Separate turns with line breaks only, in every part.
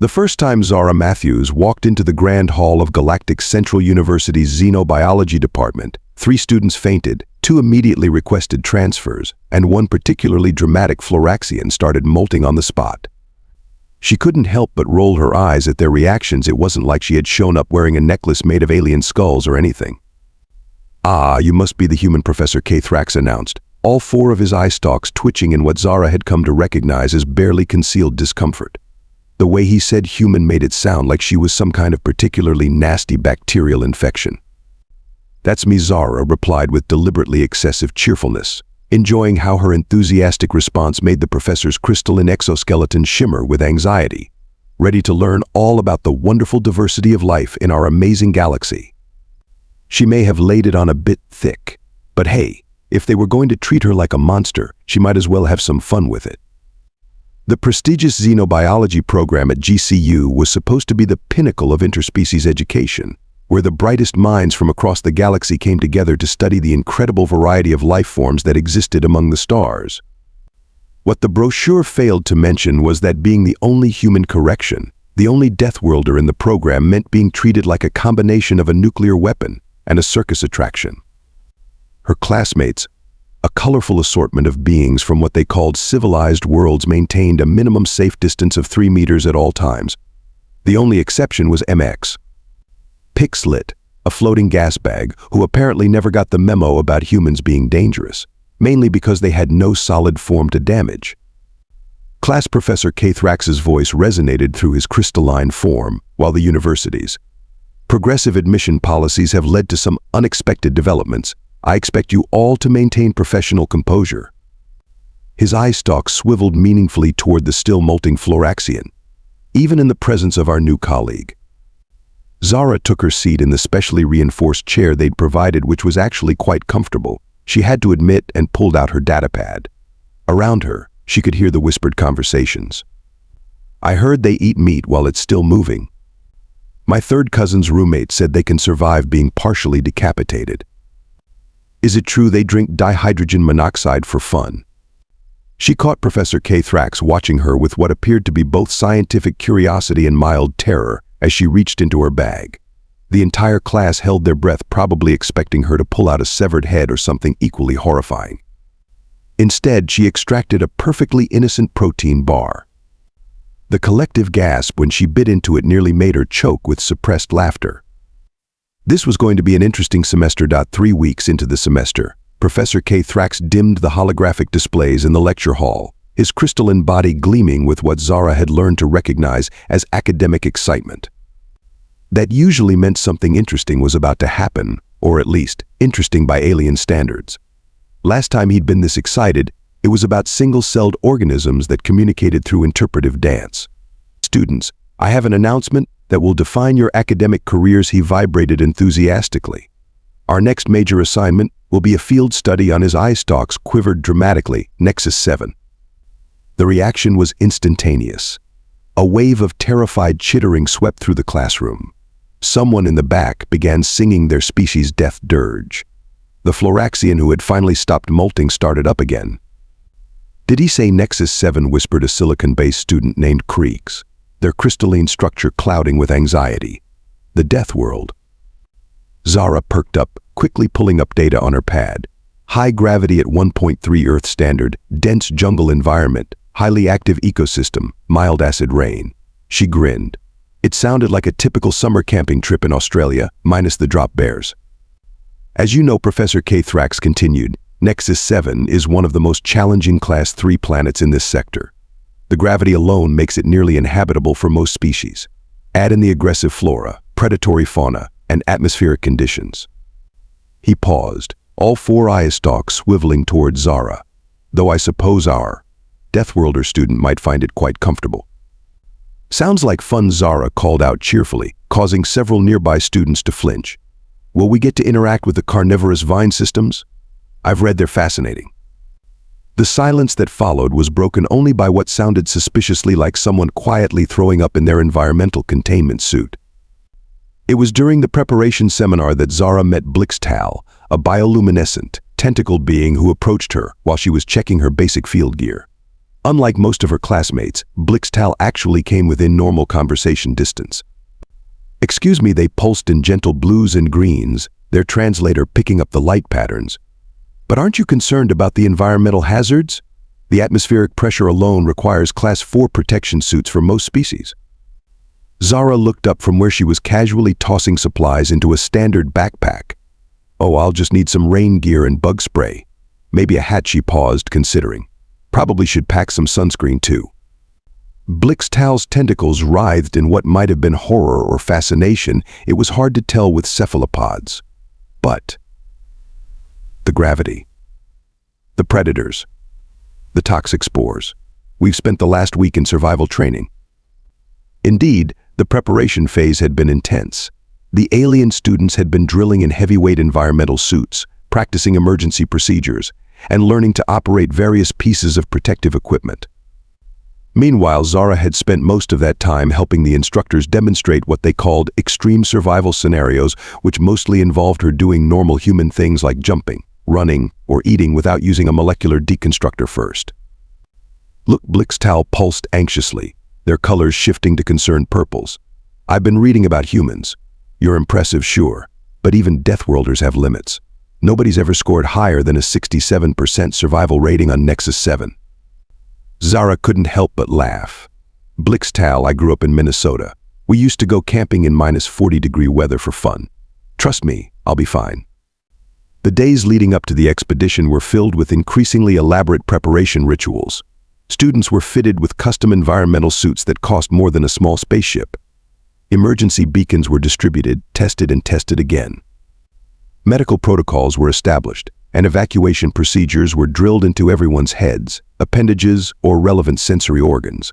The first time Zara Matthews walked into the grand hall of Galactic Central University's xenobiology department, 3 students fainted, 2 immediately requested transfers, and 1 particularly dramatic floraxian started molting on the spot. She couldn't help but roll her eyes at their reactions. It wasn't like she had shown up wearing a necklace made of alien skulls or anything. "Ah, you must be the human," Professor Thrax announced, all 4 of his eye stalks twitching in what Zara had come to recognize as barely concealed discomfort. The way he said human made it sound like she was some kind of particularly nasty bacterial infection. "That's me," Zara replied with deliberately excessive cheerfulness, enjoying how her enthusiastic response made the professor's crystalline exoskeleton shimmer with anxiety, ready to learn all about the wonderful diversity of life in our amazing galaxy. She may have laid it on a bit thick, but hey, if they were going to treat her like a monster, she might as well have some fun with it. The prestigious xenobiology program at GCU was supposed to be the pinnacle of interspecies education, where the brightest minds from across the galaxy came together to study the incredible variety of life forms that existed among the stars. What the brochure failed to mention was that being the only human correction, the only Deathworlder in the program, meant being treated like a combination of a nuclear weapon and a circus attraction. Her classmates, a colorful assortment of beings from what they called civilized worlds, maintained a minimum safe distance of 3 meters at all times. The only exception was MX. Pixlit, a floating gas bag, who apparently never got the memo about humans being dangerous, mainly because they had no solid form to damage. Class Professor Thrax's voice resonated through his crystalline form, while the university's progressive admission policies have led to some unexpected developments. I expect you all to maintain professional composure. His eye stalk swiveled meaningfully toward the still molting floraxian, even in the presence of our new colleague. Zara took her seat in the specially reinforced chair they'd provided, which was actually quite comfortable, she had to admit, and pulled out her datapad. Around her, she could hear the whispered conversations. "I heard they eat meat while it's still moving. My 3rd cousin's roommate said they can survive being partially decapitated. Is it true they drink dihydrogen monoxide for fun?" She caught Professor Thrax watching her with what appeared to be both scientific curiosity and mild terror as she reached into her bag. The entire class held their breath, probably expecting her to pull out a severed head or something equally horrifying. Instead, she extracted a perfectly innocent protein bar. The collective gasp when she bit into it nearly made her choke with suppressed laughter. This was going to be an interesting semester. 3 weeks into the semester, Professor Thrax dimmed the holographic displays in the lecture hall, his crystalline body gleaming with what Zara had learned to recognize as academic excitement. That usually meant something interesting was about to happen, or at least interesting by alien standards. Last time he'd been this excited, it was about single-celled organisms that communicated through interpretive dance. "Students, I have an announcement that will define your academic careers," he vibrated enthusiastically. "Our next major assignment will be a field study on." His eye stalks quivered dramatically. "Nexus 7. The reaction was instantaneous. A wave of terrified chittering swept through the classroom. Someone in the back began singing their species' death dirge. The floraxian who had finally stopped molting started up again. "Did he say Nexus 7? Whispered a silicon-based student named Creeks, their crystalline structure clouding with anxiety. "The death world." Zara perked up, quickly pulling up data on her pad. High gravity at 1.3 Earth standard, dense jungle environment, highly active ecosystem, mild acid rain. She grinned. It sounded like a typical summer camping trip in Australia, minus the drop bears. "As you know," Professor Thrax continued, "Nexus 7 is one of the most challenging Class 3 planets in this sector. The gravity alone makes it nearly inhabitable for most species. Add in the aggressive flora, predatory fauna, and atmospheric conditions." He paused, all 4 eye stalks swiveling toward Zara, "though I suppose our Deathworlder student might find it quite comfortable." "Sounds like fun," Zara called out cheerfully, causing several nearby students to flinch. "Will we get to interact with the carnivorous vine systems? I've read they're fascinating." The silence that followed was broken only by what sounded suspiciously like someone quietly throwing up in their environmental containment suit. It was during the preparation seminar that Zara met Blixtal, a bioluminescent, tentacled being who approached her while she was checking her basic field gear. Unlike most of her classmates, Blixtal actually came within normal conversation distance. "Excuse me," they pulsed in gentle blues and greens, their translator picking up the light patterns. "But aren't you concerned about the environmental hazards? The atmospheric pressure alone requires Class 4 protection suits for most species." Zara looked up from where she was casually tossing supplies into a standard backpack. "Oh, I'll just need some rain gear and bug spray. Maybe a hat," she paused, considering. "Probably should pack some sunscreen too." Blixtal's tentacles writhed in what might have been horror or fascination. It was hard to tell with cephalopods. But the gravity, the predators, the toxic spores. We've spent the last week in survival training. Indeed, the preparation phase had been intense. The alien students had been drilling in heavyweight environmental suits, practicing emergency procedures, and learning to operate various pieces of protective equipment. Meanwhile, Zara had spent most of that time helping the instructors demonstrate what they called extreme survival scenarios, which mostly involved her doing normal human things like jumping, running, or eating without using a molecular deconstructor first. "Look," Blixtal pulsed anxiously, their colors shifting to concerned purples. "I've been reading about humans. You're impressive, sure, but even deathworlders have limits. Nobody's ever scored higher than a 67% survival rating on Nexus 7. Zara couldn't help but laugh. "Blixtal, I grew up in Minnesota. We used to go camping in -40-degree weather for fun. Trust me, I'll be fine." The days leading up to the expedition were filled with increasingly elaborate preparation rituals. Students were fitted with custom environmental suits that cost more than a small spaceship. Emergency beacons were distributed, tested and tested again. Medical protocols were established, and evacuation procedures were drilled into everyone's heads, appendages, or relevant sensory organs.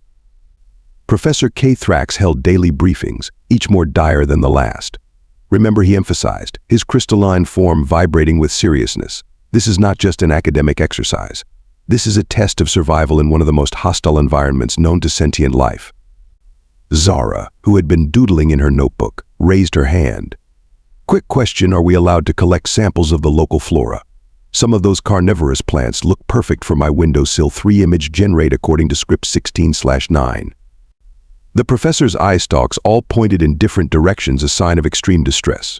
Professor K. Thrax held daily briefings, each more dire than the last. "Remember," he emphasized, his crystalline form vibrating with seriousness, "this is not just an academic exercise. This is a test of survival in one of the most hostile environments known to sentient life." Zara, who had been doodling in her notebook, raised her hand. "Quick question, are we allowed to collect samples of the local flora? Some of those carnivorous plants look perfect for my windowsill 3 image generate according to script 16/9. The professor's eye stalks all pointed in different directions, a sign of extreme distress.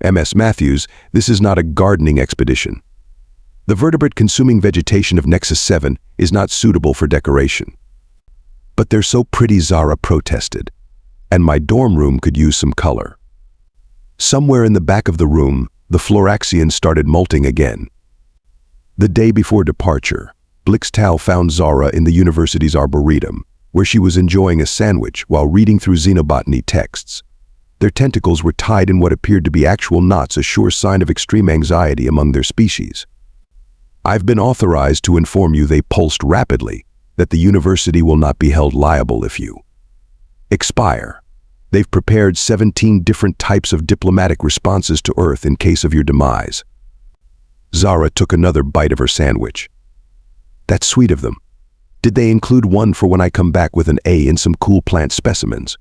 "Ms. Matthews, this is not a gardening expedition. The vertebrate-consuming vegetation of Nexus 7 is not suitable for decoration." "But they're so pretty," Zara protested. "And my dorm room could use some color." Somewhere in the back of the room, the Floraxians started molting again. The day before departure, Blixtal found Zara in the university's arboretum, where she was enjoying a sandwich while reading through xenobotany texts. Their tentacles were tied in what appeared to be actual knots, a sure sign of extreme anxiety among their species. "I've been authorized to inform you," they pulsed rapidly, "that the university will not be held liable if you expire. They've prepared 17 different types of diplomatic responses to Earth in case of your demise." Zara took another bite of her sandwich. "That's sweet of them. Did they include one for when I come back with an A in some cool plant specimens?"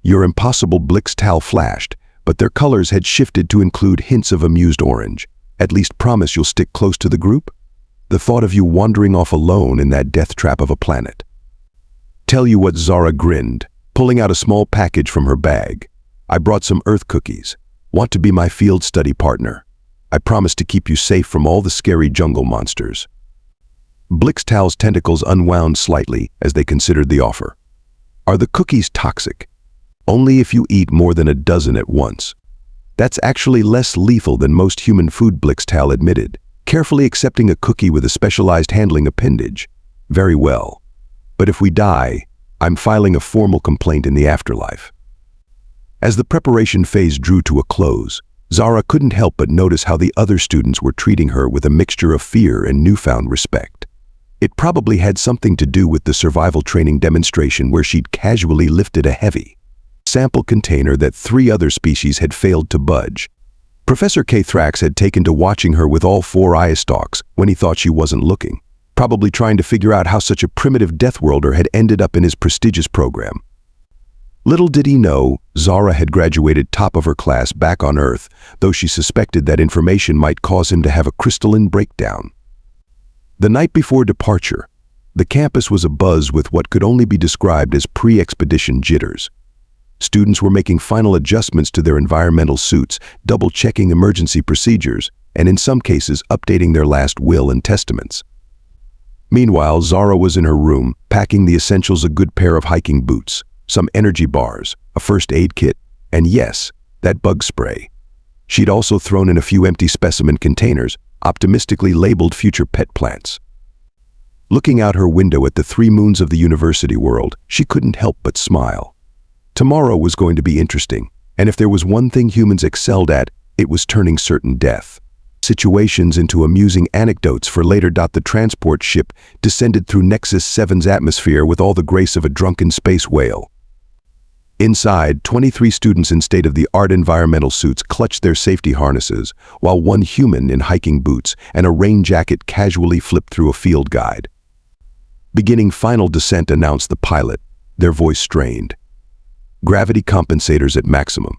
"You're impossible," Blixtal flashed, but their colors had shifted to include hints of amused orange. "At least promise you'll stick close to the group? The thought of you wandering off alone in that death trap of a planet." "Tell you what," Zara grinned, pulling out a small package from her bag. "I brought some Earth cookies. Want to be my field study partner? I promise to keep you safe from all the scary jungle monsters." Blixtal's tentacles unwound slightly as they considered the offer. "Are the cookies toxic?" "Only if you eat more than a dozen at once. That's actually less lethal than most human food," Blixtal admitted, carefully accepting a cookie with a specialized handling appendage. "Very well. But if we die, I'm filing a formal complaint in the afterlife." As the preparation phase drew to a close, Zara couldn't help but notice how the other students were treating her with a mixture of fear and newfound respect. It probably had something to do with the survival training demonstration where she'd casually lifted a heavy sample container that 3 other species had failed to budge. Professor K. Thrax had taken to watching her with all 4 eye stalks when he thought she wasn't looking, probably trying to figure out how such a primitive deathworlder had ended up in his prestigious program. Little did he know, Zara had graduated top of her class back on Earth, though she suspected that information might cause him to have a crystalline breakdown. The night before departure, The campus was abuzz with what could only be described as pre-expedition jitters. Students were making final adjustments to their environmental suits, double-checking emergency procedures, and in some cases updating their last will and testaments. Meanwhile, Zara was in her room, packing the essentials: a good pair of hiking boots, some energy bars, a first aid kit, and yes, that bug spray. She'd also thrown in a few empty specimen containers, optimistically labeled future pet plants. Looking out her window at the three moons of the university world, she couldn't help but smile. Tomorrow was going to be interesting, and if there was one thing humans excelled at, it was turning certain death situations into amusing anecdotes for later. The transport ship descended through Nexus 7's atmosphere with all the grace of a drunken space whale. Inside, 23 students in state-of-the-art environmental suits clutched their safety harnesses, while one human in hiking boots and a rain jacket casually flipped through a field guide. Beginning final descent, announced the pilot, their voice strained. Gravity compensators at maximum.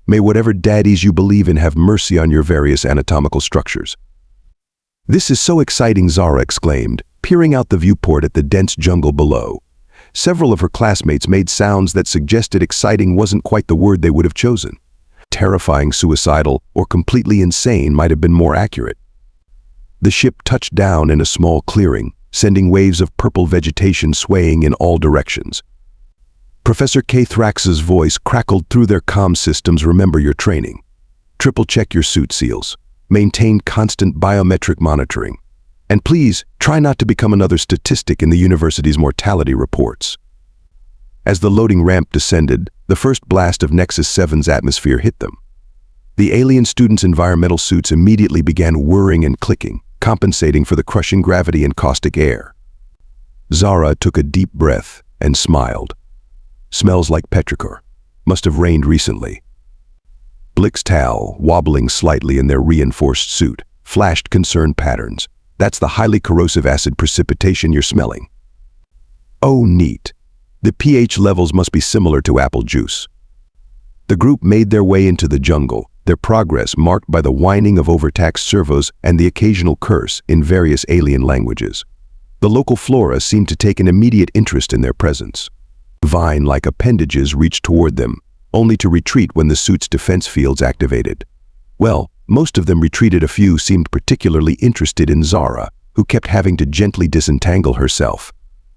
May whatever daddies you believe in have mercy on your various anatomical structures. This is so exciting, Zara exclaimed, peering out the viewport at the dense jungle below. Several of her classmates made sounds that suggested exciting wasn't quite the word they would have chosen. Terrifying, suicidal, or completely insane might have been more accurate. The ship touched down in a small clearing, sending waves of purple vegetation swaying in all directions. Professor Thrax's voice crackled through their comm systems. Remember your training. Triple-check your suit seals. Maintain constant biometric monitoring. And please, try not to become another statistic in the university's mortality reports. As the loading ramp descended, the first blast of Nexus 7's atmosphere hit them. The alien students' environmental suits immediately began whirring and clicking, compensating for the crushing gravity and caustic air. Zara took a deep breath and smiled. Smells like petrichor. Must have rained recently. Blick's towel, wobbling slightly in their reinforced suit, flashed concerned patterns. That's the highly corrosive acid precipitation you're smelling. Oh, neat. The pH levels must be similar to apple juice. The group made their way into the jungle, their progress marked by the whining of overtaxed servos and the occasional curse in various alien languages. The local flora seemed to take an immediate interest in their presence. Vine-like appendages reached toward them, only to retreat when the suit's defense fields activated. Well, most of them retreated. A few seemed particularly interested in Zara, who kept having to gently disentangle herself.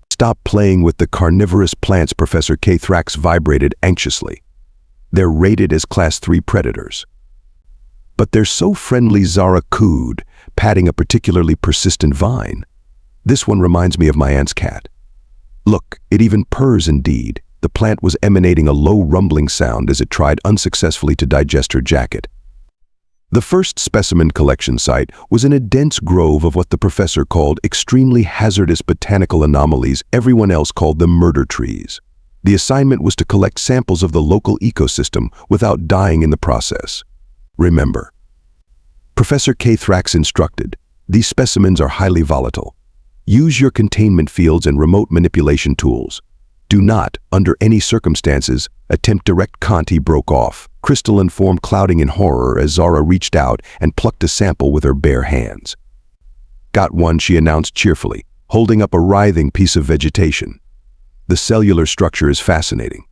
Stop playing with the carnivorous plants, Professor Thrax vibrated anxiously. They're rated as Class 3 predators. But they're so friendly, Zara cooed, patting a particularly persistent vine. This one reminds me of my aunt's cat. Look, it even purrs indeed. The plant was emanating a low rumbling sound as it tried unsuccessfully to digest her jacket. The first specimen collection site was in a dense grove of what the professor called extremely hazardous botanical anomalies. Everyone else called them murder trees. The assignment was to collect samples of the local ecosystem without dying in the process. Remember, Professor Thrax instructed, these specimens are highly volatile. Use your containment fields and remote manipulation tools. Do not, under any circumstances, attempt direct contact. He broke off, crystalline form clouding in horror as Zara reached out and plucked a sample with her bare hands. Got one, she announced cheerfully, holding up a writhing piece of vegetation. The cellular structure is fascinating.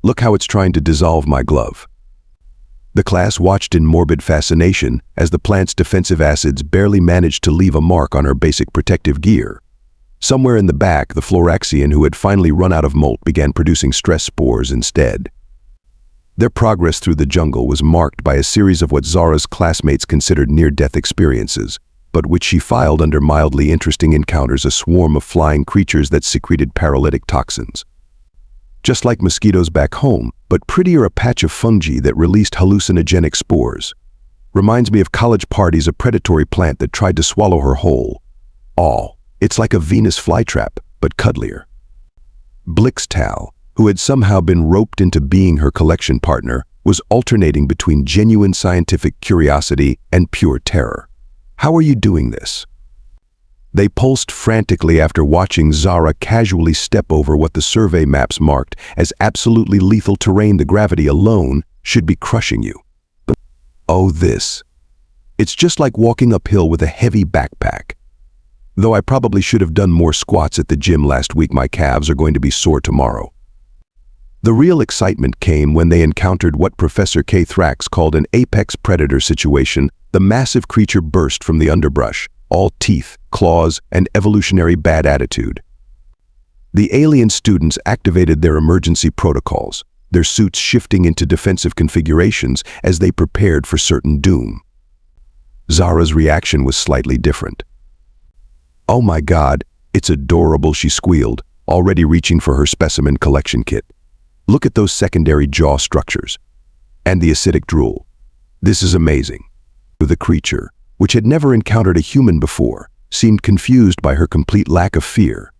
Look how it's trying to dissolve my glove. The class watched in morbid fascination as the plant's defensive acids barely managed to leave a mark on her basic protective gear. Somewhere in the back, the Floraxian who had finally run out of molt began producing stress spores instead. Their progress through the jungle was marked by a series of what Zara's classmates considered near-death experiences, but which she filed under mildly interesting encounters: a swarm of flying creatures that secreted paralytic toxins. Just like mosquitoes back home, but prettier, a patch of fungi that released hallucinogenic spores. Reminds me of college parties, a predatory plant that tried to swallow her whole. It's like a Venus flytrap, but cuddlier. Blick's Tal, who had somehow been roped into being her collection partner, was alternating between genuine scientific curiosity and pure terror. How are you doing this? They pulsed frantically after watching Zara casually step over what the survey maps marked as absolutely lethal terrain. The gravity alone should be crushing you. But oh, this. It's just like walking uphill with a heavy backpack. Though I probably should have done more squats at the gym last week, my calves are going to be sore tomorrow. The real excitement came when they encountered what Professor K. Thrax called an apex predator situation. The massive creature burst from the underbrush, all teeth, claws, and evolutionary bad attitude. The alien students activated their emergency protocols, their suits shifting into defensive configurations as they prepared for certain doom. Zara's reaction was slightly different. "Oh my God, it's adorable," she squealed, already reaching for her specimen collection kit. "Look at those secondary jaw structures. And the acidic drool. This is amazing." The creature, which had never encountered a human before, seemed confused by her complete lack of fear.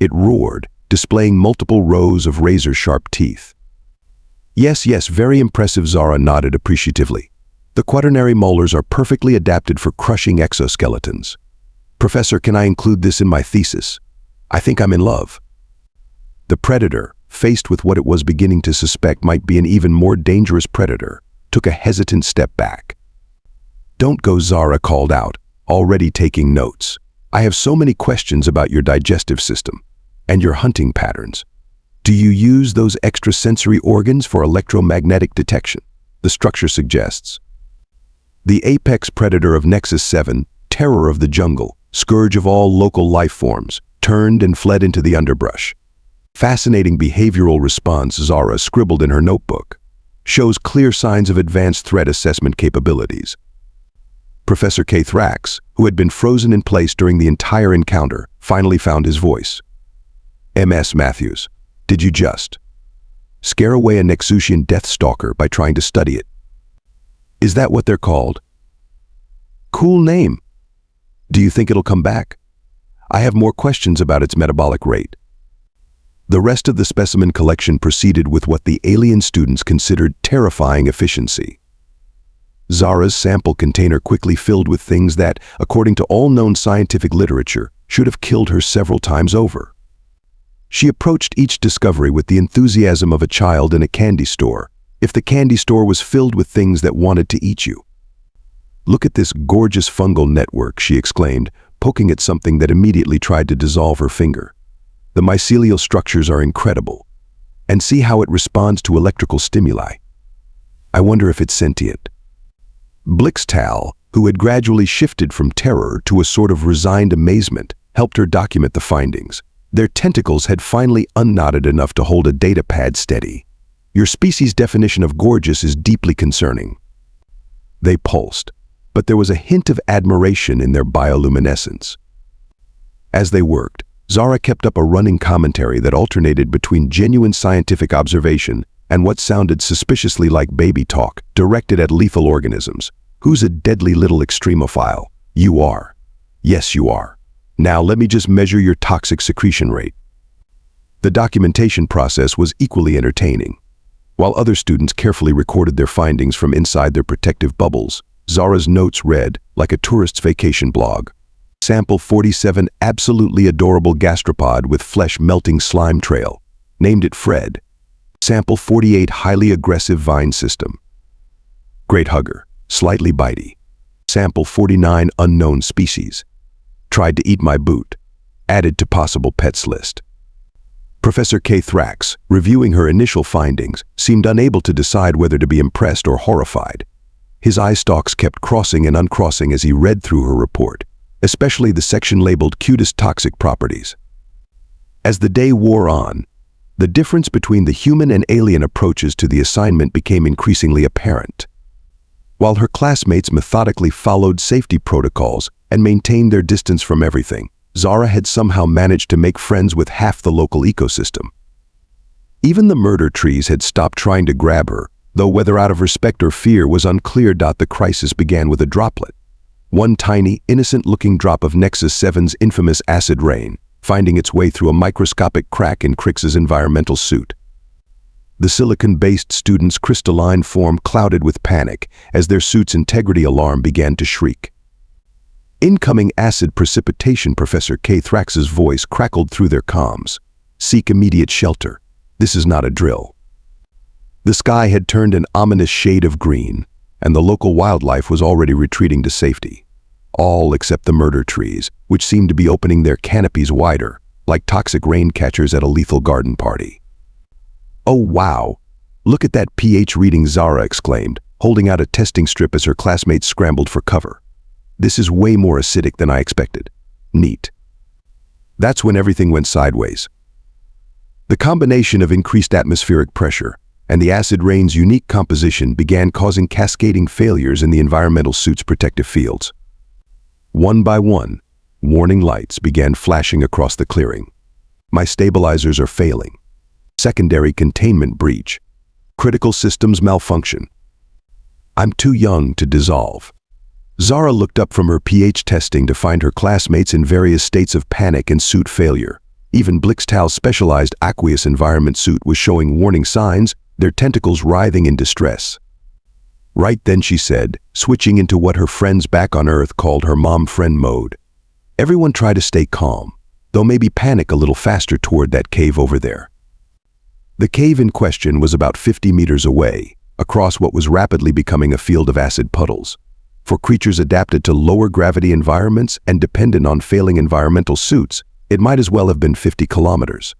It roared, displaying multiple rows of razor-sharp teeth. Yes, very impressive," Zara nodded appreciatively. "The quaternary molars are perfectly adapted for crushing exoskeletons. Professor, can I include this in my thesis? I think I'm in love." The predator, faced with what it was beginning to suspect might be an even more dangerous predator, took a hesitant step back. "Don't go," Zara called out, already taking notes. "I have so many questions about your digestive system and your hunting patterns. Do you use those extrasensory organs for electromagnetic detection?" the structure suggests. The apex predator of Nexus 7, terror of the jungle, scourge of all local life forms, turned and fled into the underbrush. "Fascinating behavioral response," Zara scribbled in her notebook. "Shows clear signs of advanced threat assessment capabilities." Professor K. Thrax, who had been frozen in place during the entire encounter, finally found his voice. "Ms. Matthews, did you just scare away a Nexusian death stalker by trying to study it? Is that what they're called? Cool name. Do you think it'll come back? I have more questions about its metabolic rate." The rest of the specimen collection proceeded with what the alien students considered terrifying efficiency. Zara's sample container quickly filled with things that, according to all known scientific literature, should have killed her several times over. She approached each discovery with the enthusiasm of a child in a candy store, if the candy store was filled with things that wanted to eat you. "Look at this gorgeous fungal network," she exclaimed, poking at something that immediately tried to dissolve her finger. "The mycelial structures are incredible. And see how it responds to electrical stimuli. I wonder if it's sentient." Blixtal, who had gradually shifted from terror to a sort of resigned amazement, helped her document the findings. Their tentacles had finally unknotted enough to hold a data pad steady. "Your species' definition of gorgeous is deeply concerning." They pulsed, but there was a hint of admiration in their bioluminescence. As they worked, Zara kept up a running commentary that alternated between genuine scientific observation and what sounded suspiciously like baby talk, directed at lethal organisms. "Who's a deadly little extremophile? You are. Yes, you are. Now let me just measure your toxic secretion rate." The documentation process was equally entertaining. While other students carefully recorded their findings from inside their protective bubbles, Zara's notes read like a tourist's vacation blog. "Sample 47, absolutely adorable gastropod with flesh-melting slime trail. Named it Fred. Sample 48, highly aggressive vine system. Great hugger, slightly bitey. Sample 49, unknown species. Tried to eat my boot. Added to possible pets list." Professor K. Thrax, reviewing her initial findings, seemed unable to decide whether to be impressed or horrified. His eye stalks kept crossing and uncrossing as he read through her report, especially the section labeled cutest toxic properties. As the day wore on, the difference between the human and alien approaches to the assignment became increasingly apparent. While her classmates methodically followed safety protocols and maintained their distance from everything, Zara had somehow managed to make friends with half the local ecosystem. Even the murder trees had stopped trying to grab her, though whether out of respect or fear was unclear. The crisis began with a droplet. One tiny, innocent-looking drop of Nexus 7's infamous acid rain, finding its way through a microscopic crack in Crix's environmental suit. The silicon-based students' crystalline form clouded with panic as their suit's integrity alarm began to shriek. "Incoming acid precipitation," Professor K. Thrax's voice crackled through their comms. "Seek immediate shelter. This is not a drill." The sky had turned an ominous shade of green, and the local wildlife was already retreating to safety. all except the murder trees, which seemed to be opening their canopies wider, like toxic rain catchers at a lethal garden party. "Oh wow! Look at that pH reading," Zara exclaimed, holding out a testing strip as her classmates scrambled for cover. "This is way more acidic than I expected. Neat." That's when everything went sideways. The combination of increased atmospheric pressure and the acid rain's unique composition began causing cascading failures in the environmental suit's protective fields. One by one, warning lights began flashing across the clearing. "My stabilizers are failing. Secondary containment breach. Critical systems malfunction. I'm too young to dissolve." Zara looked up from her pH testing to find her classmates in various states of panic and suit failure. Even Blixtal's specialized aqueous environment suit was showing warning signs, their tentacles writhing in distress. Right then, she said, switching into what her friends back on Earth called her mom-friend mode. "Everyone try to stay calm, though maybe panic a little faster toward that cave over there." The cave in question was about 50 meters away, across what was rapidly becoming a field of acid puddles. For creatures adapted to lower gravity environments and dependent on failing environmental suits, it might as well have been 50 kilometers.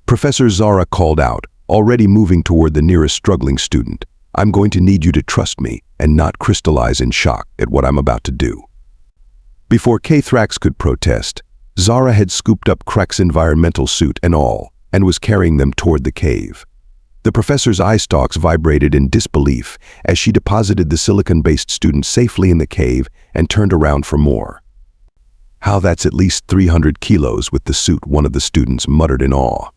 Professor Zara called out, already moving toward the nearest struggling student. "I'm going to need you to trust me and not crystallize in shock at what I'm about to do." Before K-Thrax could protest, Zara had scooped up Krek's environmental suit and all, and was carrying them toward the cave. The professor's eye stalks vibrated in disbelief as she deposited the silicon-based student safely in the cave and turned around for more. "How that's at least 300 kilos with the suit," one of the students muttered in awe.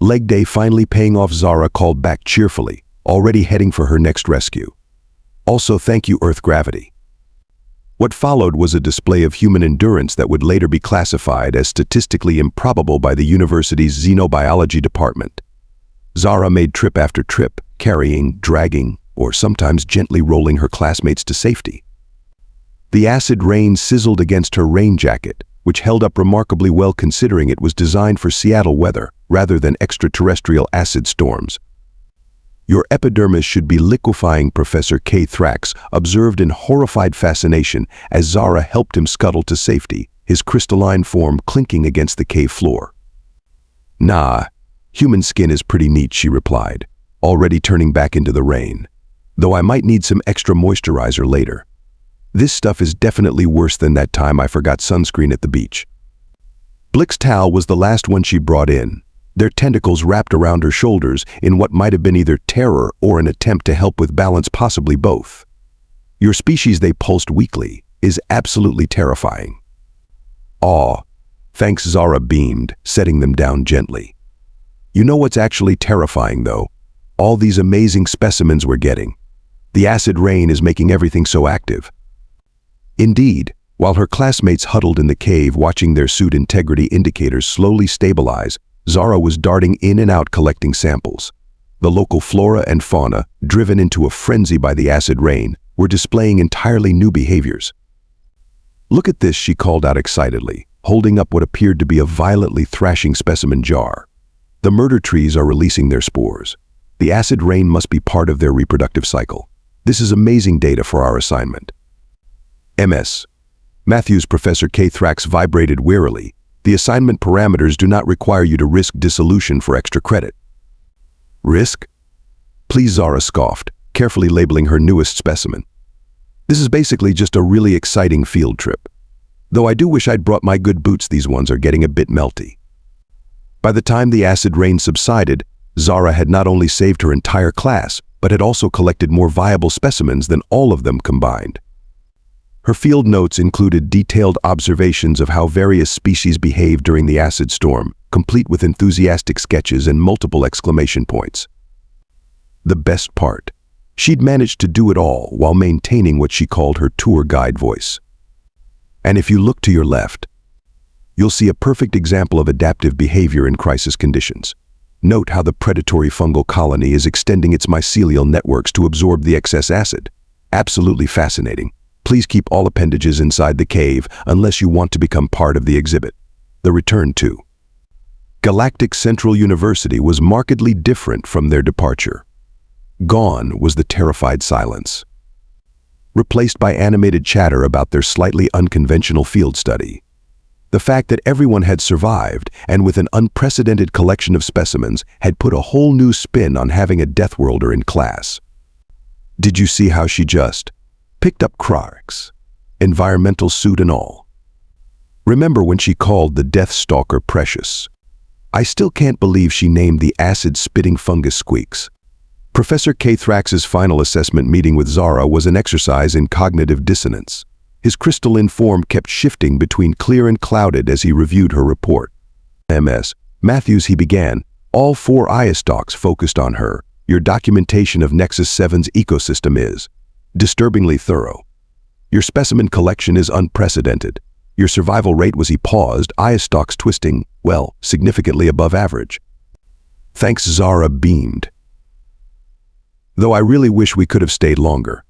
Leg day finally paying off, Zara called back cheerfully, already heading for her next rescue. "Also, thank you, Earth gravity." What followed was a display of human endurance that would later be classified as statistically improbable by the university's xenobiology department. Zara made trip after trip, carrying, dragging, or sometimes gently rolling her classmates to safety. The acid rain sizzled against her rain jacket, which held up remarkably well considering it was designed for Seattle weather rather than extraterrestrial acid storms. "Your epidermis should be liquefying," Professor K-Thrax observed in horrified fascination as Zara helped him scuttle to safety, his crystalline form clinking against the cave floor. "Nah, human skin is pretty neat," she replied, already turning back into the rain. "Though I might need some extra moisturizer later. This stuff is definitely worse than that time I forgot sunscreen at the beach." Blixtal was the last one she brought in, their tentacles wrapped around her shoulders in what might have been either terror or an attempt to help with balance, possibly both. "Your species," they pulsed weakly, "is absolutely terrifying." "Aw, thanks," Zara beamed, setting them down gently. "You know what's actually terrifying, though? All these amazing specimens we're getting. The acid rain is making everything so active." Indeed, while her classmates huddled in the cave watching their suit integrity indicators slowly stabilize, Zara was darting in and out collecting samples. The local flora and fauna, driven into a frenzy by the acid rain, were displaying entirely new behaviors. "Look at this," she called out excitedly, holding up what appeared to be a violently thrashing specimen jar. "The murder trees are releasing their spores. The acid rain must be part of their reproductive cycle. This is amazing data for our assignment." "Ms. Matthews," Professor K-Thrax vibrated wearily, "the assignment parameters do not require you to risk dissolution for extra credit." "Risk? Please," Zara scoffed, carefully labeling her newest specimen. "This is basically just a really exciting field trip. Though I do wish I'd brought my good boots, these ones are getting a bit melty." By the time the acid rain subsided, Zara had not only saved her entire class, but had also collected more viable specimens than all of them combined. Her field notes included detailed observations of how various species behaved during the acid storm, complete with enthusiastic sketches and multiple exclamation points. The best part, she'd managed to do it all while maintaining what she called her tour guide voice. And if you look to your left, you'll see a perfect example of adaptive behavior in crisis conditions. Note how the predatory fungal colony is extending its mycelial networks to absorb the excess acid. Absolutely fascinating. Please keep all appendages inside the cave unless you want to become part of the exhibit. The return to Galactic Central University was markedly different from their departure. Gone was the terrified silence. replaced by animated chatter about their slightly unconventional field study. The fact that everyone had survived, and with an unprecedented collection of specimens, had put a whole new spin on having a Deathworlder in class. Did you see how she just picked up Crocs, environmental suit and all? Remember when she called the Death Stalker precious? I still can't believe she named the acid-spitting fungus squeaks. Professor K-Thrax's final assessment meeting with Zara was an exercise in cognitive dissonance. His crystalline form kept shifting between clear and clouded as he reviewed her report. Ms. Matthews, he began, all 4 eye stalks focused on her. Your documentation of Nexus 7's ecosystem is disturbingly thorough. Your specimen collection is unprecedented. Your survival rate was, he paused, eye stalks twisting, well, significantly above average. Thanks, Zara beamed. Though I really wish we could have stayed longer.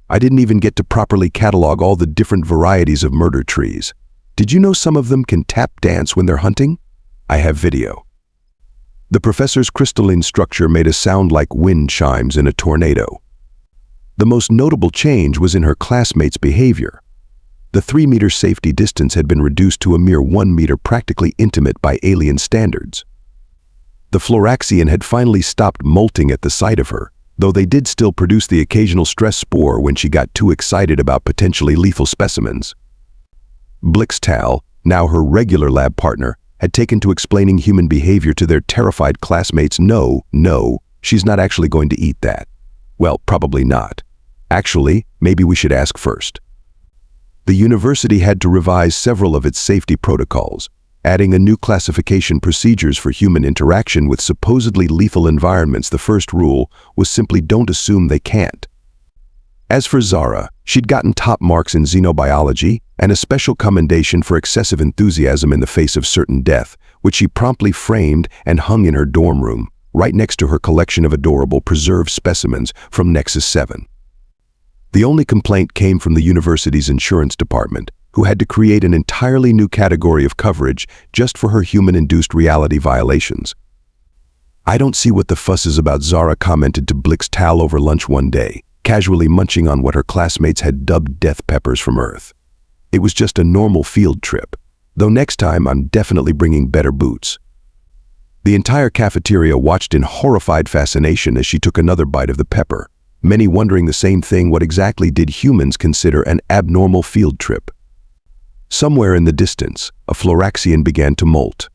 I didn't even get to properly catalog all the different varieties of murder trees. Did you know some of them can tap dance when they're hunting? I have video. The professor's crystalline structure made a sound like wind chimes in a tornado. The most notable change was in her classmates' behavior. The 3-meter safety distance had been reduced to a mere 1 meter, practically intimate by alien standards. The Floraxian had finally stopped molting at the sight of her, though they did still produce the occasional stress spore when she got too excited about potentially lethal specimens. Blixtal, now her regular lab partner, had taken to explaining human behavior to their terrified classmates. No, she's not actually going to eat that. Well, probably not. Actually, maybe we should ask first. The university had to revise several of its safety protocols, adding a new classification procedures for human interaction with supposedly lethal environments. The first rule was simply don't assume they can't. As for Zara, she'd gotten top marks in xenobiology and a special commendation for excessive enthusiasm in the face of certain death, which she promptly framed and hung in her dorm room, right next to her collection of adorable preserved specimens from Nexus 7. The only complaint came from the university's insurance department, who had to create an entirely new category of coverage just for her human-induced reality violations. I don't see what the fuss is about, Zara commented to Blixtal over lunch one day, casually munching on what her classmates had dubbed death peppers from Earth. It was just a normal field trip, though next time I'm definitely bringing better boots. The entire cafeteria watched in horrified fascination as she took another bite of the pepper, many wondering the same thing: what exactly did humans consider an abnormal field trip? Somewhere in the distance, a Floraxian began to molt.